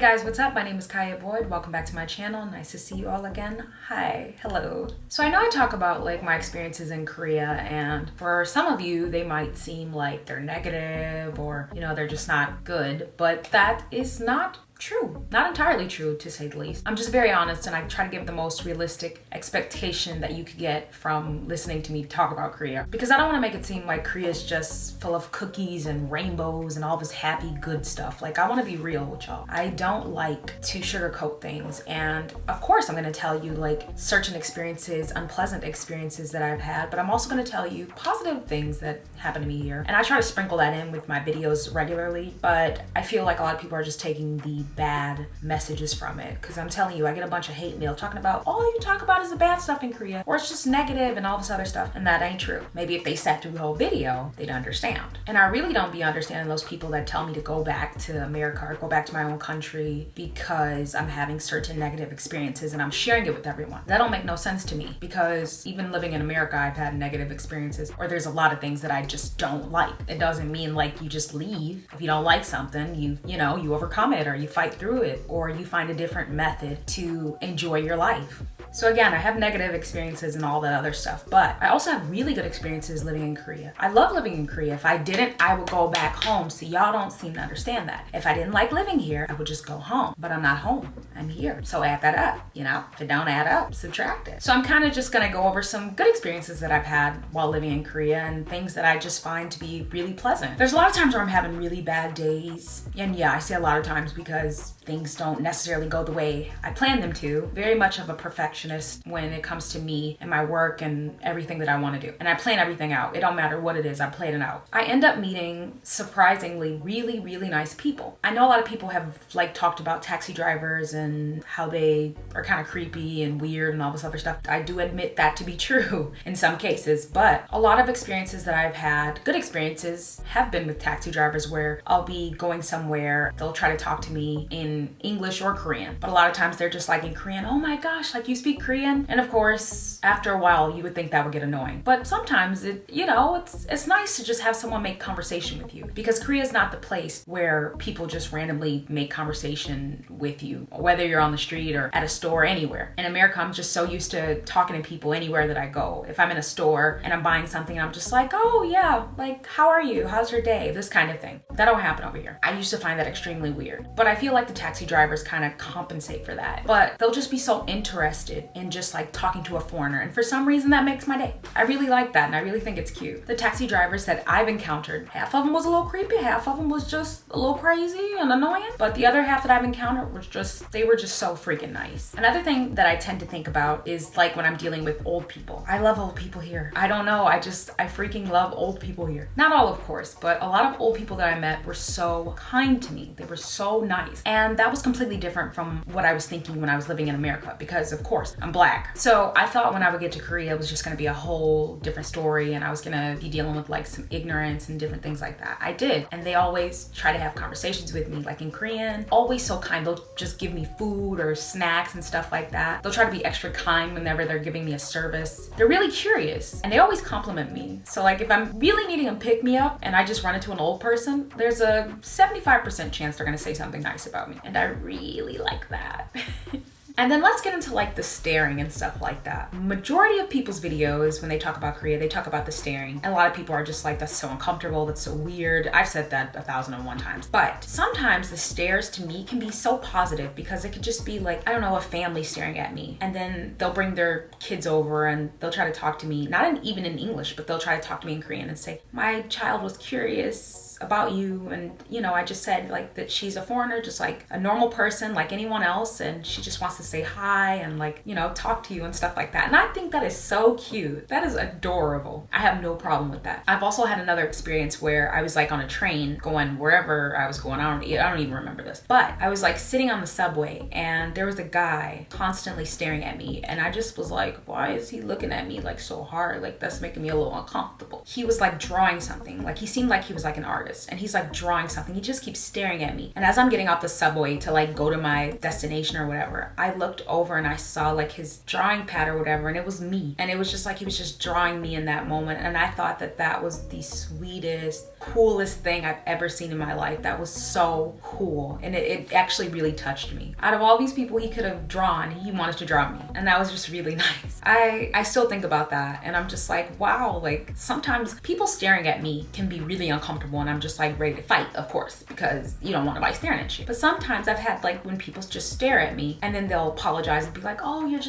guys, what's up? My name is Kiya Boyd. Welcome back to my channel. Nice to see you all again. Hi, hello. So I know I talk about like my experiences in Korea, and for some of you, they might seem like they're negative or, they're just not good, but that is not true. Not entirely true, to say the least. I'm just very honest, and I try to give the most realistic expectation that you could get from listening to me talk about Korea. Because I don't want to make it seem like Korea is just full of cookies and rainbows and all this happy, good stuff. Like, I want to be real with y'all. I don't like to sugarcoat things. And of course, I'm going to tell you like certain experiences, unpleasant experiences that I've had, but I'm also going to tell you positive things that happen to me here. And I try to sprinkle that in with my videos regularly, but I feel like a lot of people are just taking the bad messages from it, because I'm telling you, I get a bunch of hate mail talking about all you talk about is the bad stuff in Korea, or it's just negative and all this other stuff, and that ain't true. Maybe if they sat through the whole video, they'd understand. And I really don't be understanding those people that tell me to go back to America or go back to my own country because I'm having certain negative experiences and I'm sharing it with everyone. That don't make no sense to me, because even living in America, I've had negative experiences, or there's a lot of things that I just don't like. It doesn't mean like you just leave. If you don't like something, you overcome it, or you fight through it, or you find a different method to enjoy your life. So again, I have negative experiences and all that other stuff, but I also have really good experiences living in Korea. I love living in Korea. If I didn't, I would go back home. So y'all don't seem to understand that. If I didn't like living here, I would just go home, but I'm not home. I'm here. So add that up, If it don't add up, subtract it. So I'm kind of just gonna go over some good experiences that I've had while living in Korea and things that I just find to be really pleasant. There's a lot of times where I'm having really bad days. And yeah, I say a lot of times because things don't necessarily go the way I planned them to. Very much of a perfectionist when it comes to me and my work and everything that I want to do. And I plan everything out. It don't matter what it is, I plan it out. I end up meeting surprisingly really, really nice people. I know a lot of people have talked about taxi drivers and how they are kind of creepy and weird and all this other stuff. I do admit that to be true in some cases, but a lot of experiences that I've had, good experiences, have been with taxi drivers where I'll be going somewhere, they'll try to talk to me in English or Korean, but a lot of times they're just like in Korean, oh my gosh, like you speak Korean? And of course, after a while, you would think that would get annoying. But sometimes it's nice to just have someone make conversation with you, because Korea is not the place where people just randomly make conversation with you, whether you're on the street or at a store, anywhere. In America, I'm just so used to talking to people anywhere that I go. If I'm in a store and I'm buying something, I'm just like, oh yeah, like, how are you? How's your day? This kind of thing. That don't happen over here. I used to find that extremely weird, but I feel like the taxi drivers kind of compensate for that. But they'll just be so interested in just like talking to a foreigner, and for some reason that makes my day. I really like that, and I really think it's cute. The taxi drivers that I've encountered, half of them was a little creepy, half of them was just a little crazy and annoying, but the other half that I've encountered was they were just so freaking nice. Another thing that I tend to think about is like when I'm dealing with old people. I love old people here. I don't know, I freaking love old people here. Not all, of course, but a lot of old people that I met were so kind to me. They were so nice. And that was completely different from what I was thinking when I was living in America, because of course I'm Black. So I thought when I would get to Korea, it was just gonna be a whole different story, and I was gonna be dealing with like some ignorance and different things like that. I did. And they always try to have conversations with me, like in Korean, always so kind. They'll just give me food or snacks and stuff like that. They'll try to be extra kind whenever they're giving me a service. They're really curious, and they always compliment me. So like if I'm really needing a pick me up and I just run into an old person, there's a 75% chance they're gonna say something nice about me. And I really like that. And then let's get into like the staring and stuff like that. Majority of people's videos, when they talk about Korea, they talk about the staring. And a lot of people are just like, that's so uncomfortable, that's so weird. I've said that 1,001 times. But sometimes the stares to me can be so positive, because it could just be like, I don't know, a family staring at me. And then they'll bring their kids over and they'll try to talk to me, even in English, but they'll try to talk to me in Korean and say, my child was curious about you, and I just said like that she's a foreigner, just like a normal person like anyone else, and she just wants to say hi and talk to you and stuff like that. And I think that is so cute. That is adorable. I have no problem with that. I've also had another experience where I was like on a train going wherever I was going. I don't even remember this, but I was like sitting on the subway and there was a guy constantly staring at me, and I just was like, why is he looking at me like so hard? Like, that's making me a little uncomfortable. He was like drawing something. Like, he seemed like he was like an artist. artist, and he's like drawing something. He just keeps staring at me. And as I'm getting off the subway to like go to my destination or whatever, I looked over and I saw like his drawing pad or whatever, and it was me. And it was just like he was just drawing me in that moment. And I thought that that was the sweetest, coolest thing I've ever seen in my life. That was so cool. And it actually really touched me. Out of all these people he could have drawn, he wanted to draw me. And that was just really nice. I still think about that, and I'm just like, wow, like sometimes people staring at me can be really uncomfortable, and I'm just like ready to fight, of course, because you don't want nobody staring at you. But sometimes I've had like when people just stare at me and then they'll apologize and be like, oh, you're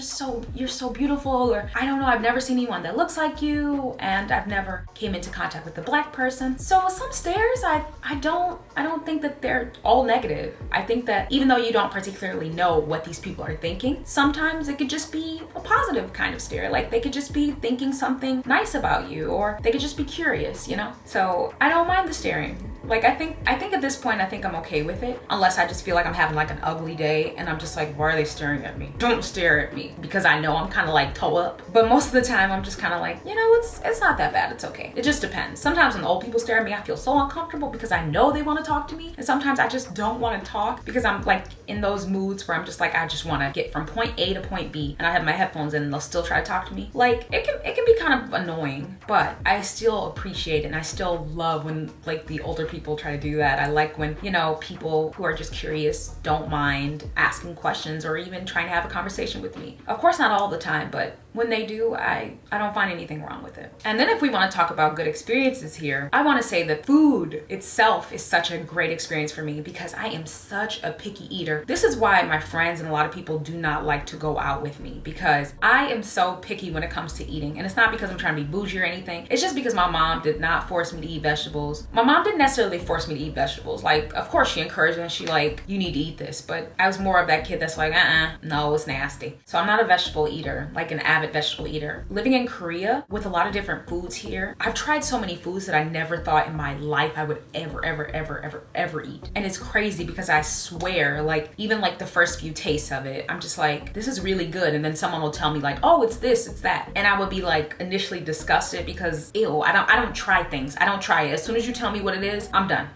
so beautiful, or I don't know, I've never seen anyone that looks like you, and I've never came into contact with a black person. So with some stares, I don't think that they're all negative. I think that even though you don't particularly know what these people are thinking, sometimes it could just be a positive kind of stare. Like they could just be thinking something nice about you, or they could just be curious, you know? So I don't mind the staring. Like I think at this point, I think I'm okay with it, unless I just feel like I'm having like an ugly day and I'm just like, why are they staring at me? Don't stare at me, because I know I'm kind of like toe up. But most of the time I'm just kind of like, you know, it's not that bad. It's okay. It just depends. Sometimes when old people stare at me, I feel so uncomfortable because I know they want to talk to me. And sometimes I just don't want to talk because I'm like in those moods where I'm just like, I just want to get from point A to point B, and I have my headphones in and they'll still try to talk to me. Like it can be kind of annoying, but I still appreciate it, and I still love when like the older people try to do that. I like when, you know, people who are just curious don't mind asking questions or even trying to have a conversation with me. Of course, not all the time, but when they do, I don't find anything wrong with it. And then if we want to talk about good experiences here, I want to say that food itself is such a great experience for me because I am such a picky eater. This is why my friends and a lot of people do not like to go out with me, because I am so picky when it comes to eating. And it's not because I'm trying to be bougie or anything. It's just because my mom did not force me to eat vegetables. My mom didn't necessarily force me to eat vegetables. Like, of course she encouraged me and she like, you need to eat this. But I was more of that kid that's like, no, it's nasty. So I'm not a vegetable eater, like an avid vegetable eater. Living in Korea with a lot of different foods here, I've tried so many foods that I never thought in my life I would ever eat. And it's crazy because I swear, like even like the first few tastes of it, I'm just like, this is really good. And then someone will tell me like, oh, it's this, it's that. And I would be like initially disgusted because ew, I don't try things. I don't try it. As soon as you tell me what it is, I'm done.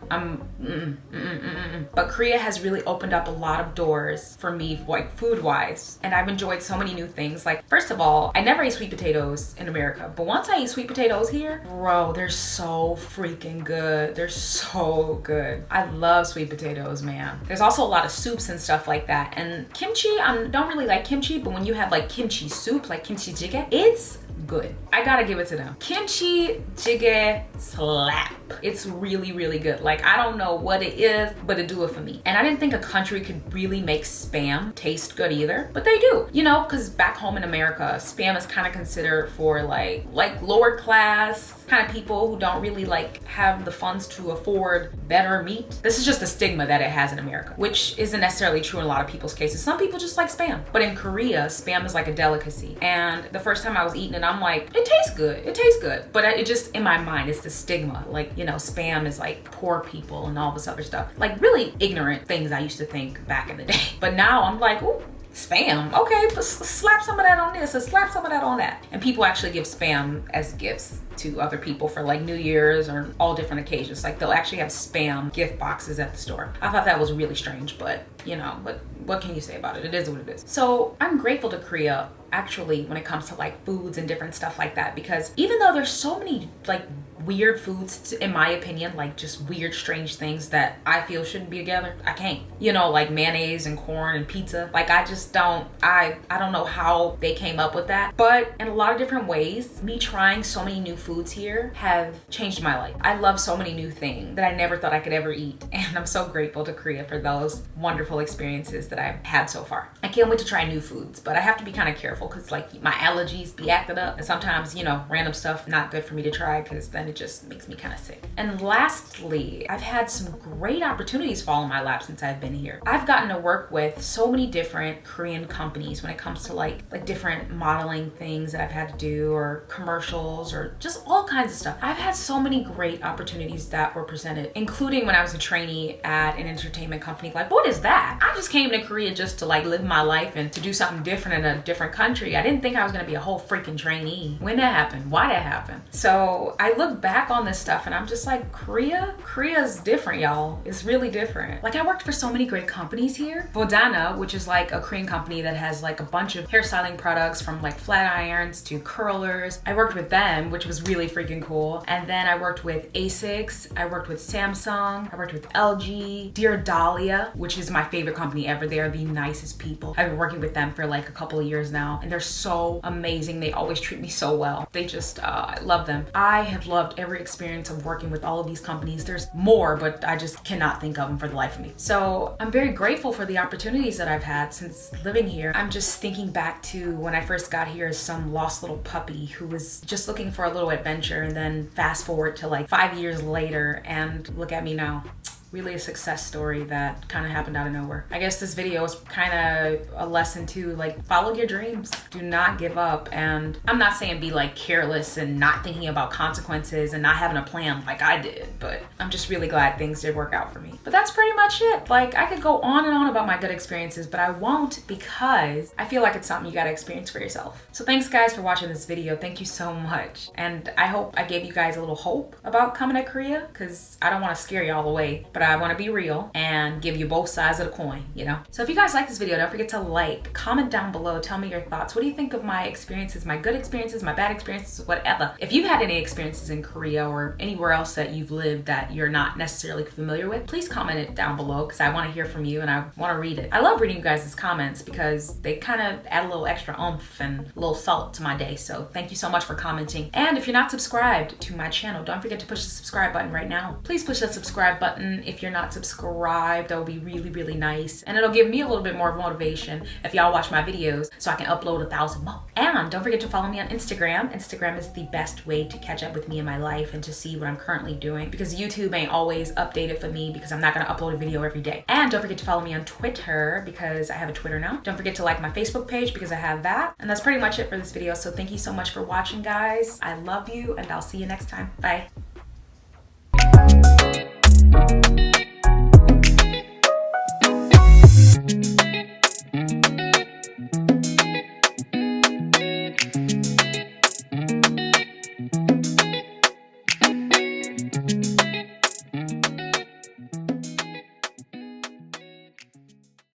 But Korea has really opened up a lot of doors for me, like food wise. And I've enjoyed so many new things. Like, first of all, I never ate sweet potatoes in America, but once I eat sweet potatoes here, bro, they're so freaking good. They're so good. I love sweet potatoes, man. There's also a lot of soups and stuff like that. And kimchi, I don't really like kimchi, but when you have like kimchi soup, like kimchi jjigae, it's good. I gotta give it to them. Kimchi jjigae slap. It's really, really good. Like, I don't know what it is, but it do it for me. And I didn't think a country could really make Spam taste good either, but they do. You know, because back home in America, Spam is kind of considered for like lower class kind of people who don't really like have the funds to afford better meat. This is just a stigma that it has in America, which isn't necessarily true in a lot of people's cases. Some people just like Spam. But in Korea, Spam is like a delicacy. And the first time I was eating it, I'm like, it tastes good. It tastes good. But it just, in my mind, it's the stigma. Like, you know, Spam is like poor people and all this other stuff. Like really ignorant things I used to think back in the day. But now I'm like, ooh, Spam, okay, slap some of that on this and slap some of that on that. And people actually give Spam as gifts to other people for like New Year's or all different occasions. Like they'll actually have Spam gift boxes at the store. I thought that was really strange, but you know, but what can you say about it? It is what it is. So I'm grateful to Korea actually when it comes to like foods and different stuff like that, because even though there's so many like weird foods, in my opinion, like just weird, strange things that I feel shouldn't be together, I can't. You know, like mayonnaise and corn and pizza. Like I just don't, I don't know how they came up with that. But in a lot of different ways, me trying so many new foods here have changed my life. I love so many new things that I never thought I could ever eat. And I'm so grateful to Korea for those wonderful experiences that I've had so far. I can't wait to try new foods, but I have to be kind of careful because like my allergies be acting up. And sometimes, you know, random stuff not good for me to try because then it just makes me kind of sick. And lastly, I've had some great opportunities fall in my lap since I've been here. I've gotten to work with so many different Korean companies when it comes to like different modeling things that I've had to do, or commercials, or just all kinds of stuff. I've had so many great opportunities that were presented, including when I was a trainee at an entertainment company. Like, what is that? I just came to Korea just to like live my life and to do something different in a different country. I didn't think I was gonna be a whole freaking trainee. When that happened? Why that happened? So I look look back on this stuff and I'm just like, Korea's different, y'all. It's really different. Like, I worked for so many great companies here. Vodana, which is like a Korean company that has like a bunch of hairstyling products from like flat irons to curlers. I worked with them, which was really freaking cool. And then I worked with Asics, I worked with Samsung, I worked with LG, Dear Dahlia, which is my favorite company ever. They are the nicest people. I've been working with them for like a couple of years now, and they're so amazing. They always treat me so well. They just, I love them. I have loved every experience of working with all of these companies. There's more, but I just cannot think of them for the life of me. So I'm very grateful for the opportunities that I've had since living here. I'm just thinking back to when I first got here as some lost little puppy who was just looking for a little adventure, and then fast forward to like 5 years later, and look at me now. Really a success story that kind of happened out of nowhere. I guess this video is kind of a lesson to like follow your dreams. Do not give up. And I'm not saying be like careless and not thinking about consequences and not having a plan like I did, but I'm just really glad things did work out for me. But that's pretty much it. Like, I could go on and on about my good experiences, but I won't, because I feel like it's something you gotta experience for yourself. So thanks guys for watching this video. Thank you so much. And I hope I gave you guys a little hope about coming to Korea, because I don't want to scare y'all away, but I want to be real and give you both sides of the coin, you know? So if you guys like this video, don't forget to like, comment down below, tell me your thoughts. What do you think of my experiences, my good experiences, my bad experiences, whatever. If you've had any experiences in Korea or anywhere else that you've lived that you're not necessarily familiar with, please comment it down below, because I want to hear from you and I want to read it. I love reading you guys' comments because they kind of add a little extra oomph and a little salt to my day. So thank you so much for commenting. And if you're not subscribed to my channel, don't forget to push the subscribe button right now. Please push that subscribe button if you're not subscribed. That would be really, really nice. And it'll give me a little bit more motivation if y'all watch my videos so I can upload 1,000 more. And don't forget to follow me on Instagram. Instagram is the best way to catch up with me in my life and to see what I'm currently doing, because YouTube ain't always updated for me because I'm not gonna upload a video every day. And don't forget to follow me on Twitter, because I have a Twitter now. Don't forget to like my Facebook page because I have that. And that's pretty much it for this video. So thank you so much for watching, guys. I love you, and I'll see you next time. Bye.